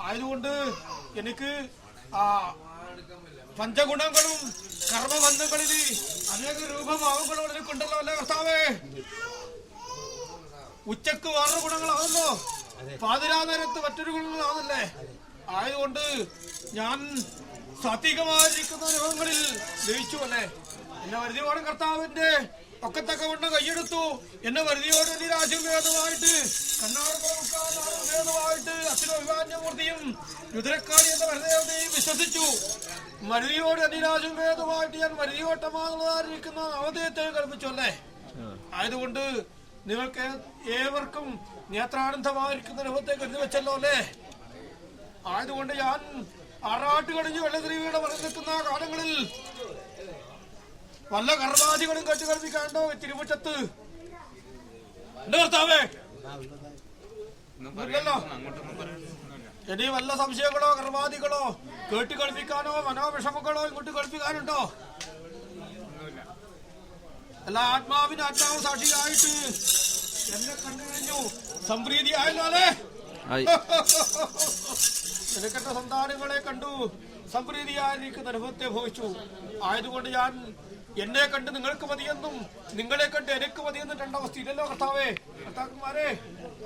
ആയതുകൊണ്ട് എനിക്ക് ആ പഞ്ചഗുണങ്ങളും കർമ്മബന്ധങ്ങളിൽ അനേക രൂപഭാവങ്ങളും എനിക്കുണ്ടല്ലോ അല്ലേ കർത്താവേ. ഉച്ചക്ക് വേറൊരു ഗുണങ്ങളാണല്ലോ, പാതിരാ നേരത്ത് മറ്റൊരു ഗുണങ്ങളാണല്ലേ. ആയതുകൊണ്ട് ഞാൻ സാത്വികമായിരിക്കുന്ന അനുഭവങ്ങളിൽ ജയിച്ചു അല്ലേ. എന്നെ വരുതിയോടെ കർത്താവിന്റെ ഒക്കത്തൊക്കെ കൊണ്ട് കൈയെടുത്തു. എന്നെ വരുതിയോട് നിരാശുഭേദമായിട്ട് കണ്ണാടുഭേദമായിട്ട് അച്ഛനഭിമാന്യമൂർത്തിയും രുദ്രക്കാരി എന്ന വരദേവതയും വിശ്വസിച്ചു. മരുതിയോട് നിരാശുഭേദമായിട്ട് ഞാൻ മരുതിയോട്ടമാകുന്നതായിരിക്കുന്ന അവധേയത്തെ കൽപ്പിച്ചു അല്ലേ. ആയതുകൊണ്ട് നിങ്ങൾക്ക് ഏവർക്കും നേത്രാനന്ദമായിരിക്കുന്ന അനുഭവത്തെ കരുതി വെച്ചല്ലോ അല്ലേ. ആയതുകൊണ്ട് ഞാൻ ആറാട്ട് കഴിഞ്ഞ് വെള്ളത്തിരിവിടെ പറഞ്ഞു നിൽക്കുന്ന കാലങ്ങളിൽ വല്ല കർമാദികളും കെട്ടിക്കൽപ്പിക്കാണ്ടോ തിരുമുറ്റത്ത് എന്റെ കർത്താവേ. ഇല്ലല്ലോ, ഇനി വല്ല സംശയങ്ങളോ കർമാദികളോ കേട്ടിക്കൽപ്പിക്കാനോ മനോവിഷമങ്ങളോ ഇങ്ങോട്ട് കളിപ്പിക്കാനുണ്ടോ? അല്ല, ആത്മാവിന് ആത്മാവ് സാക്ഷിയായിട്ട് എന്നെ കണ്ടു കഴിഞ്ഞു സംപ്രീതി ആയല്ലേ. എനിക്കെന്റെ സന്താനങ്ങളെ കണ്ടു സംപ്രീതിയായിരിക്കുന്ന അനുഭവത്തെ ഭവിച്ചു. ആയതുകൊണ്ട് ഞാൻ എന്നെ കണ്ട് നിങ്ങൾക്ക് മതിയെന്നും നിങ്ങളെ കണ്ട് എനിക്ക് മതിയെന്നും രണ്ടവസ്ഥയില്ലല്ലോ കർത്താവേ, കർത്താക്കന്മാരെ.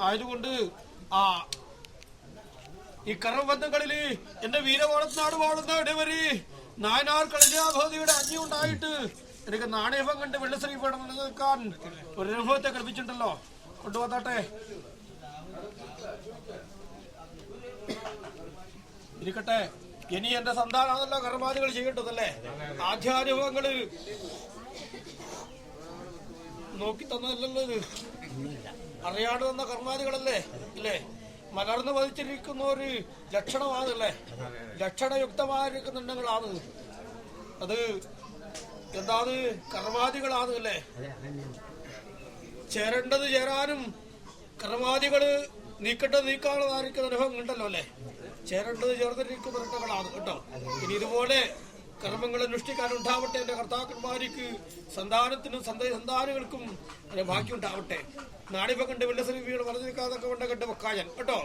ആയതുകൊണ്ട് ഈ കർമ്മബന്ധങ്ങളില് എന്റെ വീരവാളത്തിനാട് വാഴുന്ന ഇടവരി നായനാർ കളഞ്ഞാഭൂതിയുടെ അജ്ഞയുണ്ടായിട്ട് എനിക്ക് നാണയഭം കണ്ട് വെള്ളശ്രീ പീഠം നിലനിൽക്കാൻ ഒരു അനുഭവത്തെ കൽപ്പിച്ചിട്ടുണ്ടല്ലോ. കൊണ്ടുവന്നാട്ടെ ഇരിക്കട്ടെ. ഇനി എന്റെ സന്താനാണല്ലോ കർമാദികൾ ചെയ്യേണ്ടതല്ലേ. ആദ്യാനുഭവങ്ങള് നോക്കി തന്നതല്ലല്ലോ, ഇത് അറിയാണ്ട് തന്ന കർമാദികളല്ലേ അല്ലേ. മലർന്നു പതിച്ചിരിക്കുന്ന ഒരു ലക്ഷണമാണല്ലേ, ലക്ഷണയുക്തമായിരിക്കുന്നുണ്ടെങ്കിലാണ് അത്. എന്താണ് കർമാദികളാണ് അല്ലേ. ചേരേണ്ടത് ചേരാനും കർമാദികള് നീക്കേണ്ടത് നീക്കാനുള്ളതായിരിക്കുന്ന അനുഭവം ഉണ്ടല്ലോ അല്ലേ. ചേരേണ്ടത് ചേർന്നിരിക്കുന്ന ഇരട്ടകളാണ് കേട്ടോ. ഇനി ഇതുപോലെ കർമ്മങ്ങൾ അനുഷ്ഠിക്കാനുണ്ടാവട്ടെ എന്റെ കർത്താക്കന്മാർക്ക്, സന്താനത്തിനും സന്താനങ്ങൾക്കും ഭാഗ്യം ഉണ്ടാവട്ടെ. നാടിപ്പ കണ്ട് വെള്ളശ്രീവിയുടെ പറഞ്ഞു നിൽക്കാതൊക്കെ കൊണ്ട് കണ്ട് വെക്കായൻ കേട്ടോ.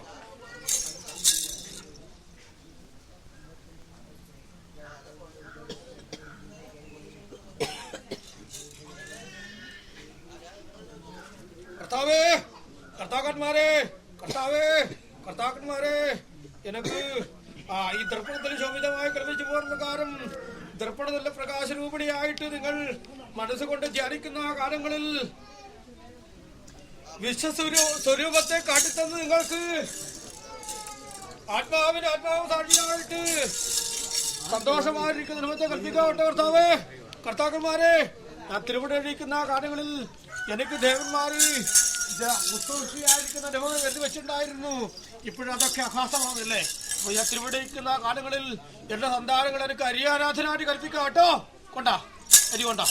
കർത്താവേ, കർത്താക്കന്മാരെ, കർത്താവേ, കർത്താക്കന്മാരെ, എനിക്ക് ഈ ദർപ്പണത്തിൽ ശോഭിതമായി ക്രമിച്ചു പോകുന്ന കാലം ദർപ്പണത്തിലെ പ്രകാശരൂപിണിയായിട്ട് നിങ്ങൾ മനസ്സുകൊണ്ട് ധ്യാനിക്കുന്ന കാലങ്ങളിൽ വിശ്വസ്വരൂപത്തെ കാട്ടിത്തന്ന് നിങ്ങൾക്ക് ആത്മാവിന് ആത്മാവ് സാക്ഷിയായിട്ട് സന്തോഷമായിരിക്കുന്ന അനുഭവത്തെ കൽപ്പിക്കാവട്ടെ കർത്താവേ. കർത്താക്കന്മാരെ, ഞാൻ തിരുവിടയിരിക്കുന്ന കാലങ്ങളിൽ എനിക്ക് ദേവന്മാര് ഉത്സവശ്രീയായിരിക്കുന്ന അനുഭവം കരുതി വെച്ചിട്ടുണ്ടായിരുന്നു. ഇപ്പോഴതൊക്കെ അഭാസമാണല്ലേ. അപ്പൊ ഞാൻ തിരുവിടയിരിക്കുന്ന കാലങ്ങളിൽ എന്റെ സന്താനങ്ങൾ എനിക്ക് അരിയാരാധനായിട്ട് കൽപ്പിക്കാം കേട്ടോ. കൊണ്ടാ അരി കൊണ്ടാ.